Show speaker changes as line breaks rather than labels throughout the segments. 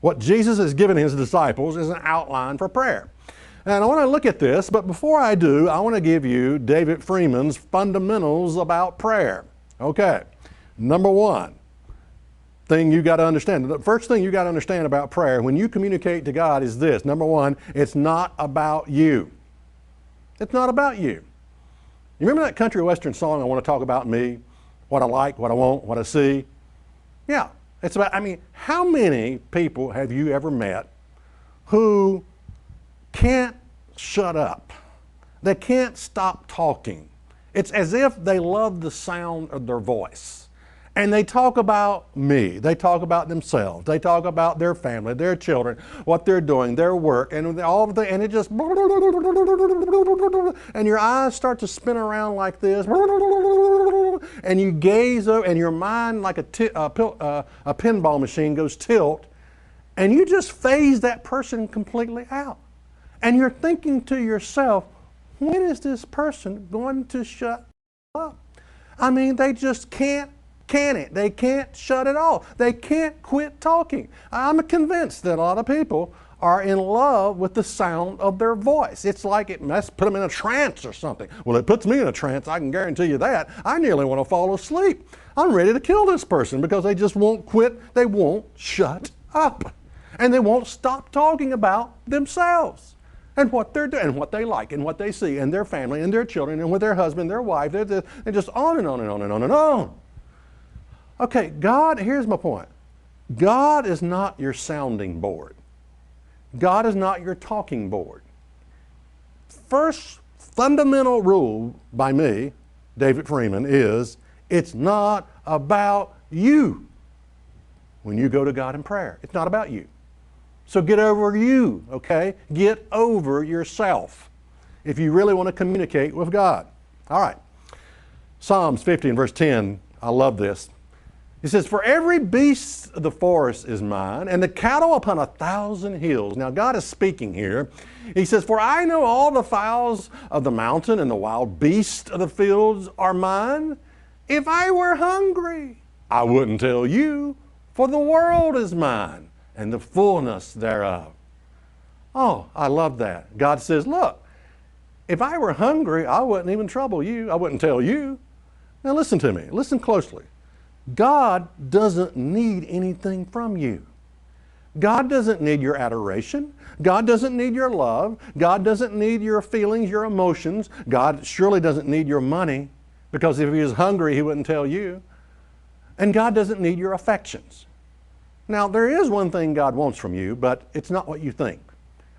What Jesus has given his disciples is an outline for prayer. And I want to look at this, but before I do, I want to give you David Freeman's fundamentals about prayer. Okay, number one thing you got to understand. The first thing you got to understand about prayer when you communicate to God is this. Number one, it's not about you. It's not about you. You remember that country western song, I Want to Talk About Me? What I like, what I want, what I see? Yeah, it's about, how many people have you ever met who can't shut up? They can't stop talking. It's as if they love the sound of their voice. And they talk about me. They talk about themselves. They talk about their family, their children, what they're doing, their work, and all of the, and it just, and your eyes start to spin around like this, and you gaze over, and your mind like a pinball machine goes tilt, and you just phase that person completely out. And you're thinking to yourself, when is this person going to shut up? They just can't. Can it? They can't shut it off. They can't quit talking. I'm convinced that a lot of people are in love with the sound of their voice. It's like it must put them in a trance or something. Well, it puts me in a trance, I can guarantee you that. I nearly want to fall asleep. I'm ready to kill this person because they just won't quit. They won't shut up. And they won't stop talking about themselves and what they're doing and what they like and what they see and their family and their children and with their husband, their wife, and just on and on and on and on and on. Okay, God, here's my point. God is not your sounding board. God is not your talking board. First fundamental rule by me, David Freeman, is it's not about you when you go to God in prayer. It's not about you. So get over you, okay? Get over yourself if you really want to communicate with God. All right. Psalms 50 and verse 10, I love this. He says, for every beast of the forest is mine, and the cattle upon 1,000 hills. Now, God is speaking here. He says, for I know all the fowls of the mountain and the wild beasts of the fields are mine. If I were hungry, I wouldn't tell you, for the world is mine, and the fullness thereof. Oh, I love that. God says, look, if I were hungry, I wouldn't even trouble you. I wouldn't tell you. Now, listen to me. Listen closely. God doesn't need anything from you. God doesn't need your adoration. God doesn't need your love. God doesn't need your feelings, your emotions. God surely doesn't need your money, because if he was hungry, he wouldn't tell you. And God doesn't need your affections. Now, there is one thing God wants from you, but it's not what you think.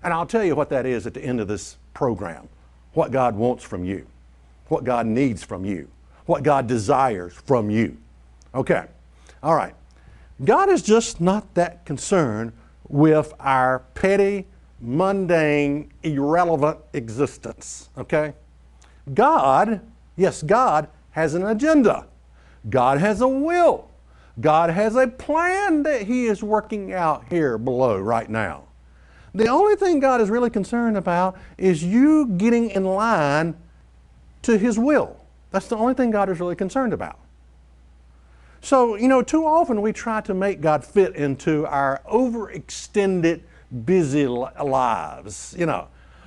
And I'll tell you what that is at the end of this program. What God wants from you. What God needs from you. What God desires from you. Okay, all right. God is just not that concerned with our petty, mundane, irrelevant existence, okay? God, yes, God has an agenda. God has a will. God has a plan that he is working out here below right now. The only thing God is really concerned about is you getting in line to his will. That's the only thing God is really concerned about. So, too often we try to make God fit into our overextended, busy lives.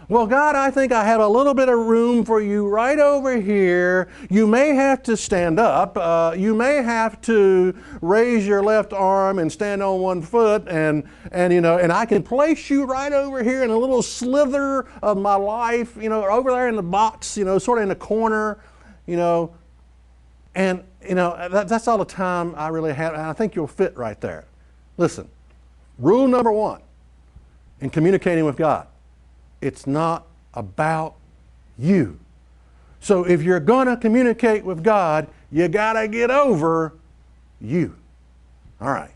Well, God, I think I have a little bit of room for you right over here. You may have to stand up. You may have to raise your left arm and stand on one foot, and I can place you right over here in a little slither of my life, over there in the box, sort of in the corner, and that's all the time I really have, and I think you'll fit right there. Listen, rule number one in communicating with God, it's not about you. So if you're going to communicate with God, you got to get over you. All right.